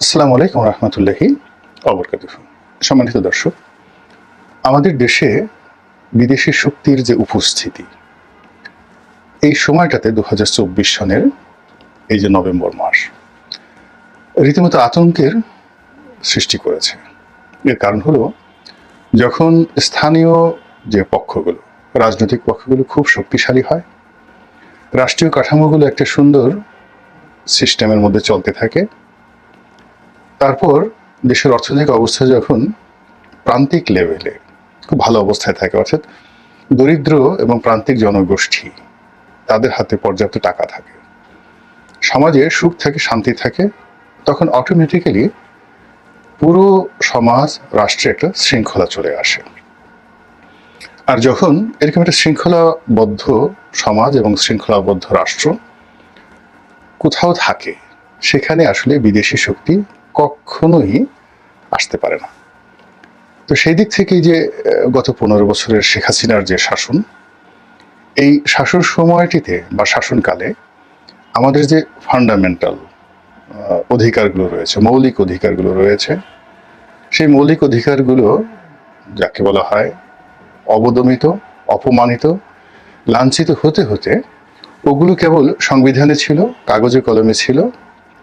আসসালামু আলাইকুম রহমতুল্লাহি অবরকাতুহু। সম্মানিত দর্শক, আমাদের দেশে বিদেশি শক্তির যে উপস্থিতি, এই সময়টাতে 2024 সনের এই যে নভেম্বর মাস রীতিমতো আতঙ্কের সৃষ্টি করেছে। এর কারণ হলো, যখন স্থানীয় যে পক্ষগুলো, রাজনৈতিক পক্ষগুলো খুব শক্তিশালী হয়, রাষ্ট্রীয় কাঠামোগুলো একটা সুন্দর সিস্টেমের মধ্যে চলতে থাকে, তারপর দেশের অর্থনৈতিক অবস্থা যখন প্রান্তিক লেভেলে খুব ভালো অবস্থায় থাকে, অর্থাৎ দরিদ্র এবং প্রান্তিক জনগোষ্ঠী তাদের হাতে পর্যাপ্ত টাকা থাকে, সমাজে সুখ থাকে, শান্তি থাকে, তখন অটোমেটিক্যালি পুরো সমাজ, রাষ্ট্রে একটা শৃঙ্খলা চলে আসে। আর যখন এরকম একটা শৃঙ্খলাবদ্ধ সমাজ এবং শৃঙ্খলাবদ্ধ রাষ্ট্র কোথাও থাকে, সেখানে আসলে বিদেশি শক্তি কখনোই আসতে পারে না। তো সেই দিক থেকে যে গত 15 বছরের শেখ হাসিনার যে শাসন, এই শাসন সময়টিতে বা শাসনকালে আমাদের যে ফান্ডামেন্টাল অধিকারগুলো রয়েছে, মৌলিক অধিকারগুলো রয়েছে, সেই মৌলিক অধিকারগুলো যাকে বলা হয় অবদমিত, অপমানিত, লাঞ্ছিত হতে হতে ওগুলো কেবল সংবিধানে ছিল, কাগজে কলমে ছিল,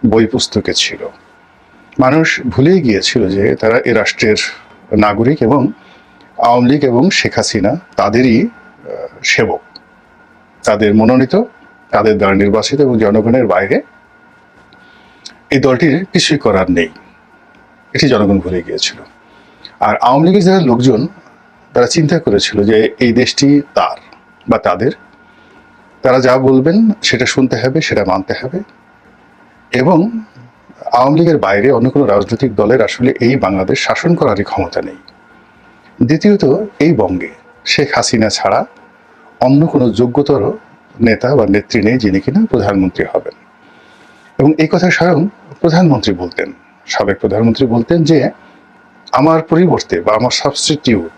বই পুস্তকে ছিল। মানুষ ভুলেই গিয়েছিল যে তারা এ রাষ্ট্রের নাগরিক এবং আওয়ামী লীগ এবং শেখ হাসিনা তাদেরই সেবক, তাদের মনোনীত, তাদের দ্বারা নির্বাচিত, এবং জনগণের বাইরে এই দলটির কিছুই করার নেই, এটি জনগণ ভুলে গিয়েছিল। আর আওয়ামী লীগের যারা লোকজন, তারা চিন্তা করেছিল যে এই দেশটি তার বা তাদের, তারা যা বলবেন সেটা শুনতে হবে, সেটা মানতে হবে, এবং আওয়ামী লীগের বাইরে অন্য কোনো রাজনৈতিক দলের আসলে এই বাংলাদেশ শাসন করারই ক্ষমতা নেই। দ্বিতীয়ত, এই বঙ্গে শেখ হাসিনা ছাড়া অন্য কোনো যোগ্যতর নেতা বা নেত্রী নেই যিনি কিনা প্রধানমন্ত্রী হবেন। এবং এই কথা স্বয়ং প্রধানমন্ত্রী বলতেন, সাবেক প্রধানমন্ত্রী বলতেন যে আমার পরিবর্তে বা আমার সাবস্টিটিউট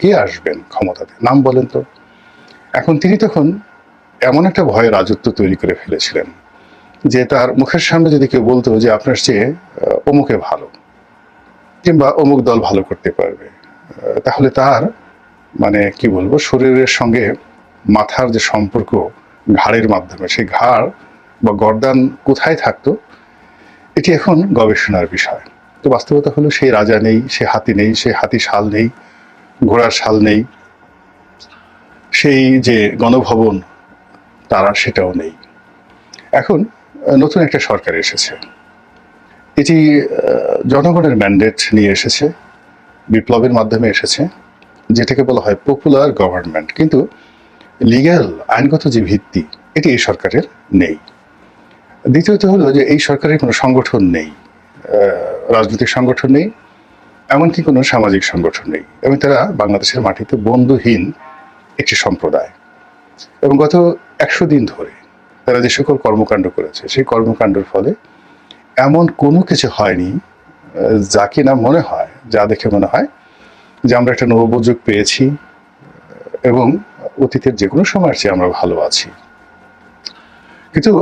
কে আসবেন ক্ষমতাতে, নাম বলেন তো। এখন তিনি তখন এমন একটা ভয়ে রাজত্ব তৈরি করে ফেলেছিলেন যে তার মুখের সামনে যদি কেউ বলতো যে আপনার চেয়ে অমুকে ভালো, কিংবা অমুক দল ভালো করতে পারবে, তাহলে তার মানে কি বলবো, শরীরের সঙ্গে মাথার যে সম্পর্ক ঘাড়ের মাধ্যমে, সেই ঘাড় বা গর্দান কোথায় থাকতো, এটি এখন গবেষণার বিষয়। তো বাস্তবতা হলো, সেই রাজা নেই, সে হাতি নেই, সে হাতি শাল নেই, ঘোড়ার শাল নেই, সেই যে গণভবন তারা সেটাও নেই। এখন নতুন একটা সরকার এসেছে, এটি জনগণের ম্যান্ডেট নিয়ে এসেছে, বিপ্লবের মাধ্যমে এসেছে, যেটাকে বলা হয় পপুলার গভর্নমেন্ট। কিন্তু লিগ্যাল, আইনগত যে ভিত্তি, এটি এই সরকারের নেই। দ্বিতীয়ত হলো যে এই সরকারের কোনো সংগঠন নেই, রাজনৈতিক সংগঠন নেই, এমনকি কোনো সামাজিক সংগঠন নেই, এবং তারা বাংলাদেশের মাটিতে বন্ধুহীন একটি সম্প্রদায়। এবং গত 100 দিন ধরে তারা যে সকল কর্মকাণ্ড করেছে, সেই কর্মকাণ্ডের ফলে এমন কোনো কিছু হয়নি যা কিনা মনে হয়, যা দেখে মনে হয় যে আমরা একটা নবযুগ পেয়েছি এবং অতীতের যে কোনো সময়ের চেয়ে আমরা ভালো আছি। কিন্তু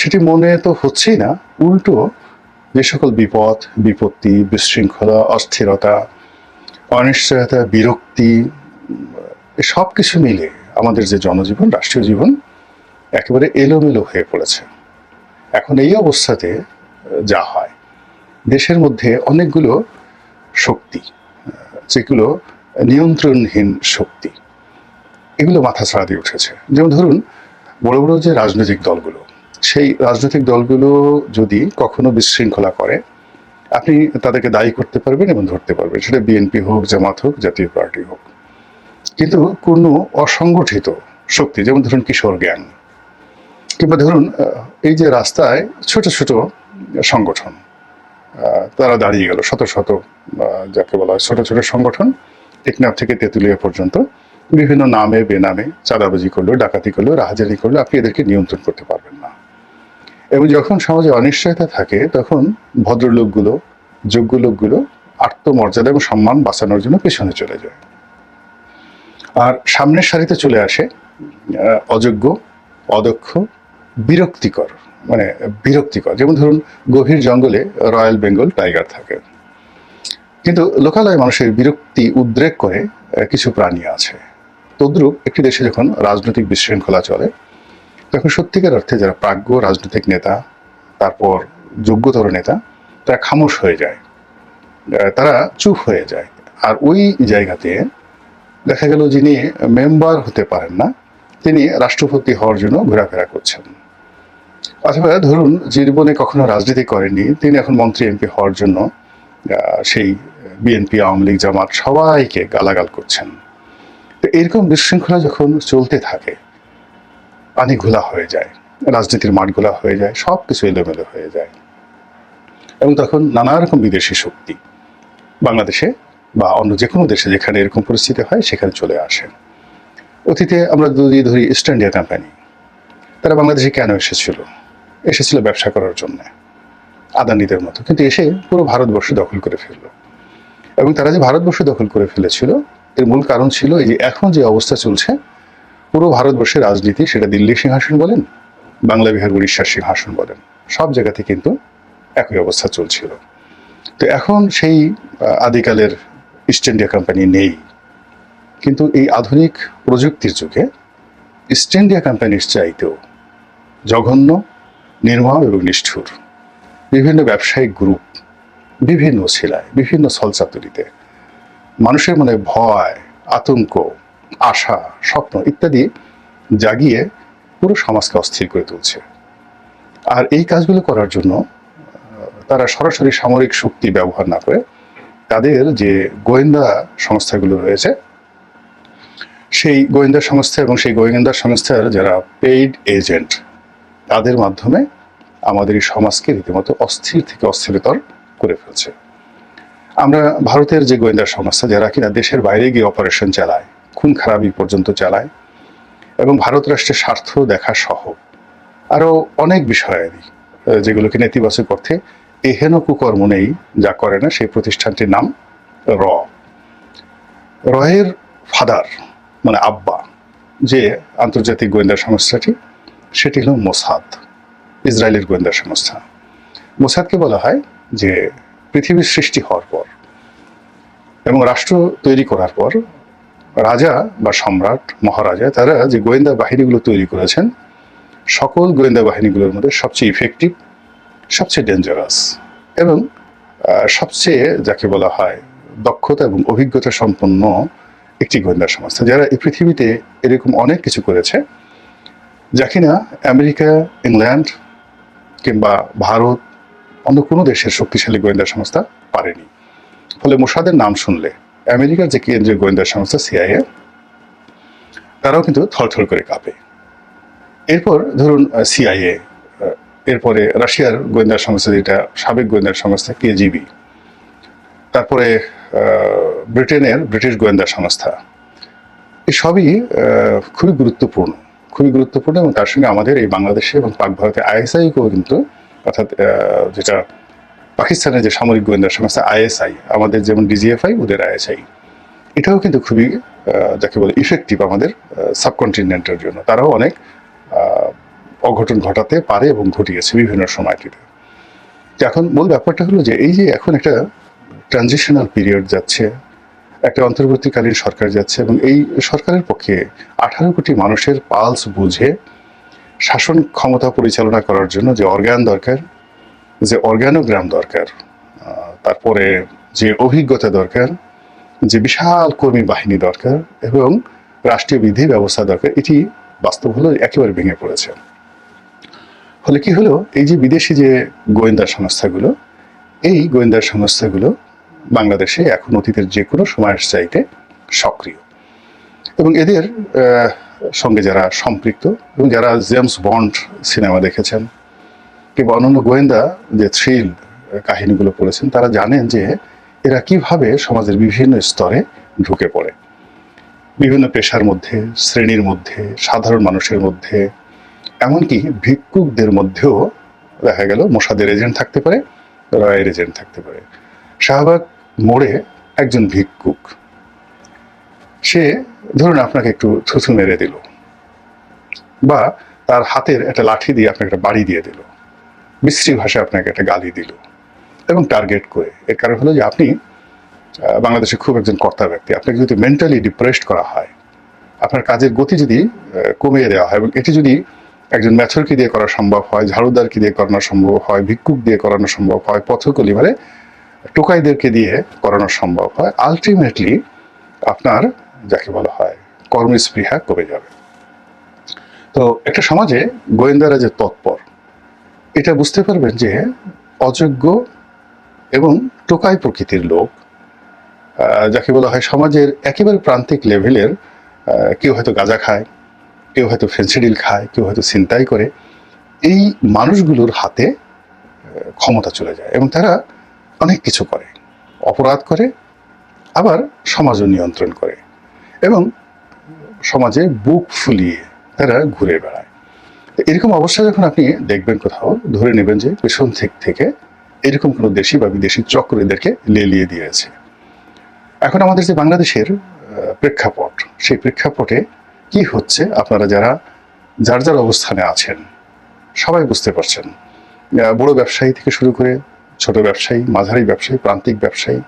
সেটি মনে তো হচ্ছেই না, উল্টো যে সকল বিপদ, বিপত্তি, বিশৃঙ্খলা, অস্থিরতা, অনিশ্চয়তা, বিরক্তি, সব কিছু মিলে আমাদের যে জনজীবন, রাষ্ট্রীয় জীবন একেবারে এলোমেলো হয়ে পড়েছে। এখন এই অবস্থাতে যা হয়, দেশের মধ্যে অনেকগুলো শক্তি, যেগুলো নিয়ন্ত্রণহীন শক্তি, এগুলো মাথা ছাড়া দিয়ে উঠেছে। যেমন ধরুন, বড় বড় যে রাজনৈতিক দলগুলো, সেই রাজনৈতিক দলগুলো যদি কখনো বিশৃঙ্খলা করে, আপনি তাদেরকে দায়ী করতে পারবেন এবং ধরতে পারবেন, সেটা বিএনপি হোক, জামাত হোক, জাতীয় পার্টি হোক। কিন্তু কোনো অসংগঠিত শক্তি, যেমন ধরুন কিশোর গ্যাং, কিংবা ধরুন এই যে রাস্তায় ছোট ছোট সংগঠন, তারা দাঁড়িয়ে গেল, শত শত যাকে বলা হয় ছোট ছোট সংগঠন, টেকনাফ থেকে তেঁতুলিয়া পর্যন্ত বিভিন্ন নামে বেনামে চাঁদাবাজি করলো, ডাকাতি করলো, রাহাজানি করলো, আপনি এদেরকে নিয়ন্ত্রণ করতে পারবেন না। এবং যখন সমাজে অনিশ্চয়তা থাকে, তখন ভদ্রলোকগুলো, যোগ্য লোকগুলো আত্মমর্যাদা এবং সম্মান বাঁচানোর জন্য পেছনে চলে যায়, আর সামনের সারিতে চলে আসে অযোগ্য, অদক্ষ, বিরক্তিকর মানে বিরক্তিকর। যেমন ধরুন, গভীর জঙ্গলে রয়্যাল বেঙ্গল টাইগার থাকে, কিন্তু লোকালয়ে মানুষের বিরক্তি উদ্রেক করে কিছু প্রাণী আছে। তদ্রূপ একটি দেশে যখন রাজনৈতিক বিশৃঙ্খলা চলে, তখন সত্যিকার অর্থে যারা প্রাজ্ঞ রাজনৈতিক নেতা, তারপর যোগ্যতর নেতা, তারা খামোশ হয়ে যায়, তারা চুপ হয়ে যায়। আর ওই জায়গাতে দেখা গেল যিনি মেম্বার হতে পারেন না, তিনি রাষ্ট্রপতি হওয়ার জন্য ঘোরাফেরা করছেন। অথবা ধরুন, জীবনে কখনো রাজনীতি করেননি, তিনি এখন মন্ত্রী এমপি হওয়ার জন্য সেই বিএনপি, আওয়ামী লীগ, জামাত সবাইকে গালাগাল করছেন। তো এরকম বিশৃঙ্খলা যখন চলতে থাকে, পানি ঘোলা হয়ে যায়, রাজনীতির মাঠ ঘোলা হয়ে যায়, সব কিছু এলোমেলো হয়ে যায়। এবং তখন নানা রকম বিদেশি শক্তি বাংলাদেশে বা অন্য যে কোনো দেশে যেখানে এরকম পরিস্থিতি হয় সেখানে চলে আসে। অতীতে আমরা যদি ধরি ইস্ট ইন্ডিয়া কোম্পানি, তারা বাংলাদেশে কেন এসেছিল ব্যবসা করার জন্য, আদানিদের মতো, কিন্তু এসে পুরো ভারতবর্ষ দখল করে ফেললো। এবং তারা যে ভারতবর্ষ দখল করে ফেলেছিল, এর মূল কারণ ছিল এই যে এখন যে অবস্থা চলছে, পুরো ভারতবর্ষের রাজনীতি, সেটা দিল্লির সিংহাসন বলেন, বাংলা, বিহার, উড়িষ্যার সিংহাসন বলেন, সব জায়গাতে কিন্তু একই অবস্থা চলছিল। তো এখন সেই আদিকালের ইস্ট ইন্ডিয়া কোম্পানি নেই, কিন্তু এই আধুনিক প্রযুক্তির যুগে ইস্ট ইন্ডিয়া কোম্পানির চাইতেও জঘন্য, নির্মম এবং নিষ্ঠুর বিভিন্ন ব্যবসায়িক গ্রুপ বিভিন্ন ছিলায়, বিভিন্ন ছলচাতুরিতে মানুষের মনে ভয়, আতঙ্ক, আশা, স্বপ্ন ইত্যাদি জাগিয়ে পুরো সমাজকে অস্থির করে তুলছে। আর এই কাজগুলো করার জন্য তারা সরাসরি সামরিক শক্তি ব্যবহার না করে তাদের যে গোয়েন্দা সংস্থাগুলো রয়েছে, সেই গোয়েন্দা সংস্থা এবং সেই গোয়েন্দা সংস্থার যারা পেইড এজেন্ট, তাদের মাধ্যমে আমাদের এই সমাজকে রীতিমতো অস্থির থেকে অস্থিরতর করে ফেলছে। আমরা ভারতের যে গোয়েন্দা সংস্থা, যারা কিনা দেশের বাইরে গিয়ে অপারেশন চালায়, খুন খারাপি পর্যন্ত চালায়, এবং ভারত রাষ্ট্রের স্বার্থ দেখা সহ আরও অনেক বিষয় যেগুলোকে নেতিবাচক অর্থে এহেন কুকর্ম নেই যা করে না, সেই প্রতিষ্ঠানটির নাম রয়ের ফাদার মানে আব্বা যে আন্তর্জাতিক গোয়েন্দা সংস্থাটি, সেটি হল মোসাদ, ইসরায়েলের গোয়েন্দা সংস্থা। মোসাদকে বলা হয় যে পৃথিবীর সৃষ্টি হওয়ার পর এবং রাষ্ট্র তৈরি করার পর রাজা বা সম্রাট, মহারাজা, তারা যে গোয়েন্দা বাহিনীগুলো তৈরি করেছেন, সকল গোয়েন্দা বাহিনীগুলোর মধ্যে সবচেয়ে ইফেক্টিভ, সবচেয়ে ডেঞ্জারাস এবং সবচেয়ে যাকে বলা হয় দক্ষতা এবং অভিজ্ঞতা সম্পন্ন একটি গোয়েন্দা সংস্থা, যারা এই পৃথিবীতে এরকম অনেক কিছু করেছে যা কিনা আমেরিকা, ইংল্যান্ড কিংবা ভারত, অন্য কোনো দেশের শক্তিশালী গোয়েন্দা সংস্থা পারেনি। ফলে মোসাদের নাম শুনলে আমেরিকার যে কেন্দ্রীয় গোয়েন্দা সংস্থা সিআইএ, তারাও কিন্তু থরথর করে কাঁপে। এরপর ধরুন সিআইএ, এরপরে রাশিয়ার গোয়েন্দা সংস্থা, যেটা সাবেক গোয়েন্দা সংস্থা কেজিবি, তারপরে ব্রিটিশ গোয়েন্দা সংস্থা, এই সবই খুবই গুরুত্বপূর্ণ এবং তার সঙ্গে আমাদের এই বাংলাদেশে এবং পাক ভারতে আইএসআইকেও কিন্তু, অর্থাৎ যেটা পাকিস্তানের যে সামরিক গোয়েন্দা সংস্থা আইএসআই, আমাদের যেমন ডিজিএফআই, ওদের আইএসআই, এটাও কিন্তু খুবই যাকে বলে ইফেক্টিভ আমাদের সাবকন্টিনেন্টের জন্য। তারাও অনেক অঘটন ঘটাতে পারে এবং ঘটিয়েছে বিভিন্ন সময়টিতে। এখন মূল ব্যাপারটা হলো যে এই যে এখন একটা ট্রানজিশনাল পিরিয়ড যাচ্ছে, একটা অন্তর্বর্তীকালীন সরকার যাচ্ছে, এবং এই সরকারের পক্ষে 18 কোটি মানুষের পালস বুঝে শাসন ক্ষমতা পরিচালনা করার জন্য যে অর্গান দরকার, যে অর্গানোগ্রাম দরকার, তারপরে যে অভিজ্ঞতা দরকার, যে বিশাল কর্মী বাহিনী দরকার এবং রাষ্ট্রীয় বিধি ব্যবস্থা দরকার, এটি বাস্তব হলো একেবারে ভেঙে পড়েছে। ফলে কি হলো, এই যে বিদেশি যে গোয়েন্দা সংস্থাগুলো, এই গোয়েন্দা সংস্থাগুলো বাংলাদেশে এখন অতীতের যে কোনো সময়ের চাইতে সক্রিয়, এবং এদের সঙ্গে যারা সম্পৃক্ত এবং যারা জেমস বন্ড সিনেমা দেখেছেন কিংবা অন্যান্য গোয়েন্দা যে থ্রিল কাহিনীগুলো পড়েছেন, তারা জানেন যে এরা কিভাবে সমাজের বিভিন্ন স্তরে ঢুকে পড়ে, বিভিন্ন পেশার মধ্যে, শ্রেণীর মধ্যে, সাধারণ মানুষের মধ্যে, এমনকি ভিক্ষুকদের মধ্যেও দেখা গেল মোসাদের এজেন্ট থাকতে পারে, রয়ের এজেন্ট থাকতে পারে। শাহবাগ মোড়ে একজন ভিক্ষুক, সে ধরুন আপনাকে একটু থুথু মেরে দিল, বা তার হাতের একটা লাঠি দিয়ে আপনাকে একটা বাড়ি দিয়ে দিল, বিশ্রী ভাষায় আপনাকে একটা গালি দিল এবং টার্গেট করে। এর কারণ হলো যে আপনি বাংলাদেশে খুব একজন কর্তা ব্যক্তি, আপনাকে যদি মেন্টালি ডিপ্রেসড করা হয়, আপনার কাজের গতি যদি কমিয়ে দেওয়া হয়, এবং এটি যদি একজন ম্যাথরকে দিয়ে করা সম্ভব হয়, ঝাড়ুদারকে দিয়ে করানো সম্ভব হয়, ভিক্ষুক দিয়ে করানো সম্ভব হয়, পথকলি মানে টোকাইদেরকে দিয়ে করানো সম্ভব হয়, আলটিমেটলি আপনার যাকে বলা হয় কর্মস্পৃহা কমে যাবে। তো একটা সমাজে গোয়েন্দারা যে তৎপর, এটা বুঝতে পারবেন যে অযোগ্য এবং টোকাই প্রকৃতির লোক, যাকে বলা হয় সমাজের একেবারে প্রান্তিক লেভেলের, কেউ হয়তো গাঁজা খায়, কেউ হয়তো ফেন্সিডিল খায়, কেউ হয়তো ছিনতাই করে, এই মানুষগুলোর হাতে ক্ষমতা চলে যায় এবং তারা অনেক কিছু করে, অপরাধ করে, আবার সমাজও নিয়ন্ত্রণ করে এবং সমাজে বুক ফুলিয়ে তারা ঘুরে বেড়ায়। এরকম অবস্থা যখন আপনি দেখবেন কোথাও, ধরে নেবেন যে পেছন থেকে এরকম কোনো দেশি বা বিদেশি চক্র এদেরকে লেলিয়ে দিয়েছে। এখন আমাদের যে বাংলাদেশের প্রেক্ষাপট, সেই প্রেক্ষাপটে কি হচ্ছে আপনারা যারা যার যার অবস্থানে আছেন সবাই বুঝতে পারছেন। বড় ব্যবসায়ী থেকে শুরু করে ছোট ব্যবসায়ী, মাঝারি ব্যবসায়ী, প্রান্তিক ব্যবসায়ী,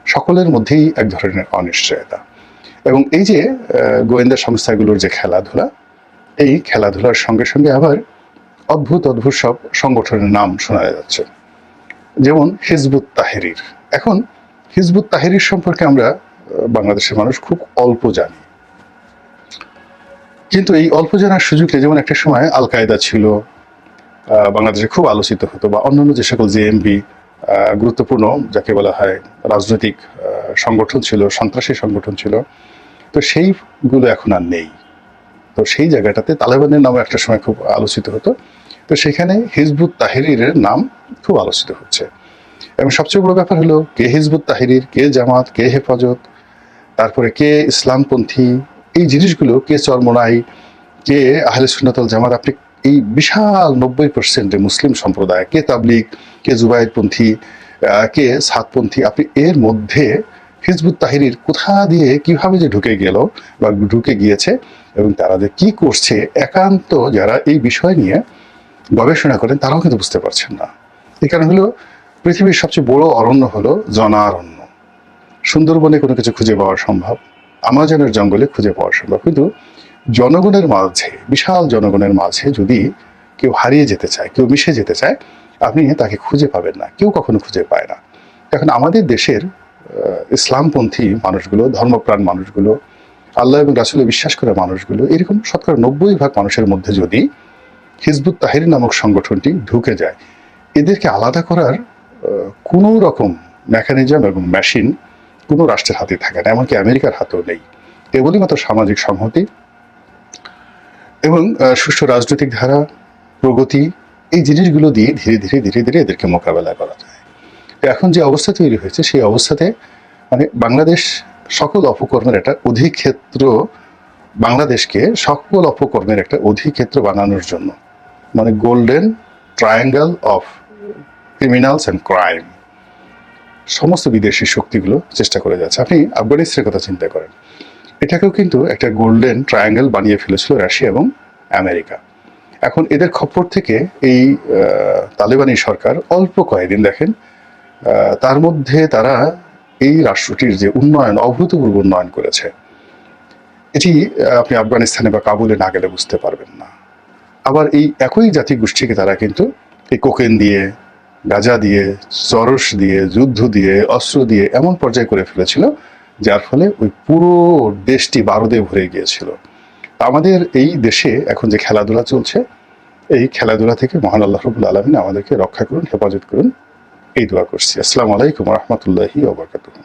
সকলের মধ্যেই এক ধরনের অনিশ্চয়তা। এবং এই যে গোয়েন্দা সংস্থাগুলোর যে খেলাধুলা, এই খেলাধুলার সঙ্গে সঙ্গে আবার অদ্ভুত অদ্ভুত সব সংগঠনের নাম শোনা যাচ্ছে, যেমন হিজবুত তাহরির। এখন হিজবুত তাহরির সম্পর্কে আমরা বাংলাদেশের মানুষ খুব অল্প জানি, কিন্তু এই অল্প জানার সুযোগে, যেমন একটা সময় আল কায়দা ছিল, বাংলাদেশে খুব আলোচিত হতো, বা অন্যান্য যে সকল জেএমবি গুরুত্বপূর্ণ যাকে বলা হয় রাজনৈতিক সংগঠন ছিল, সন্ত্রাসী সংগঠন ছিল, তো সেইগুলো এখন আর নেই। তো সেই জায়গাটাতে তালেবানের নামে একটা সময় খুব আলোচিত হতো, তো সেখানে হিজবুত তাহরিরের নাম খুব আলোচিত হচ্ছে। এবং সবচেয়ে বড় ব্যাপার হলো কে হিজবুত তাহরির, কে জামাত, কে হেফাজত, তারপরে কে ইসলামপন্থী, এই জিনিসগুলো, কে চরমোনাই, কে আহলে সুন্নাত ওয়াল জামাত, আপনি এই বিশাল 90% মুসলিম সম্প্রদায়, কে তাবলিগ, কে জুবাইরপন্থী, কে সাতপন্থী, আপনি এর মধ্যে হিজবুত তাহরির কোথা দিয়ে কিভাবে যে ঢুকে গেল বা ঢুকে গিয়েছে এবং তারা যে কি করছে, একান্ত যারা এই বিষয় নিয়ে গবেষণা করেন তারাও কিন্তু বুঝতে পারছেন না। এই কারণ হলো পৃথিবীর সবচেয়ে বড় অরণ্য হলো জনারণ্য। সুন্দরবনে কোনো কিছু খুঁজে পাওয়া সম্ভব, আমাজনের জঙ্গলে খুঁজে পাওয়া সম্ভব, কিন্তু জনগণের মাঝে, বিশাল জনগণের মাঝে যদি কেউ হারিয়ে যেতে চায়, কেউ মিশে যেতে চায়, আপনি তাকে খুঁজে পাবেন না, কেউ কখনো খুঁজে পায় না। এখন আমাদের দেশের ইসলামপন্থী মানুষগুলো, ধর্মপ্রাণ মানুষগুলো, আল্লাহ এবং রাসূলে বিশ্বাস করা মানুষগুলো, এরকম শতকরা 90% মানুষের মধ্যে যদি হিজবুত তাহরির নামক সংগঠনটি ঢুকে যায়, এদেরকে আলাদা করার কোনো রকম মেকানিজম এবং মেশিন কোনো রাষ্ট্রের হাতে থাকে না, এমনকি আমেরিকার হাতেও নেই। কেবলই মাত্র সামাজিক সংহতি এবং সুষ্ঠু রাজনৈতিক ধারা, প্রগতি, এই জিনিসগুলো দিয়ে ধীরে ধীরে ধীরে ধীরে এদেরকে মোকাবেলা করা যায়। এখন যে অবস্থা তৈরি হয়েছে, সেই অবস্থাতে মানে বাংলাদেশ সকল অপকর্মের একটা অধিক্ষেত্র, বাংলাদেশকে সকল অপকর্মের একটা অধিক্ষেত্র বানানোর জন্য, মানে golden triangle of criminals and crime, সমস্ত বিদেশি শক্তিগুলো চেষ্টা করে যাচ্ছে। আপনি আফগানিস্তানের কথা চিন্তা করেন, এটাকেও কিন্তু একটা গোল্ডেন ট্রায়াঙ্গেল বানিয়ে ফেলেছিল রাশিয়া এবং আমেরিকা। এখন এদের খপ্পর থেকে এই তালেবানি সরকার অল্প কয়েকদিন দেখেন, তার মধ্যে তারা এই রাষ্ট্রটির যে উন্নয়ন, অভূতপূর্ব উন্নয়ন করেছে, এটি আপনি আফগানিস্তানে বা কাবুলে না গেলে বুঝতে পারবেন না। আবার এই একই জাতি গোষ্ঠীকে তারা কিন্তু এই কোকেন দিয়ে, গাঁজা দিয়ে, চরস দিয়ে, যুদ্ধ দিয়ে, অস্ত্র দিয়ে এমন পর্যায়ে করে ফেলেছিল, যার ফলে ওই পুরো দেশটি বারুদে ভরে গিয়েছিল। আমাদের এই দেশে এখন যে খেলাধুলা চলছে, এই খেলাধুলা থেকে মহান আল্লাহ রাব্বুল আলামিন আমাদেরকে রক্ষা করুন, হেফাজত করুন, এই দোয়া করছি। আসসালামু আলাইকুম ওয়া রাহমাতুল্লাহি ওয়া বারাকাতুহু।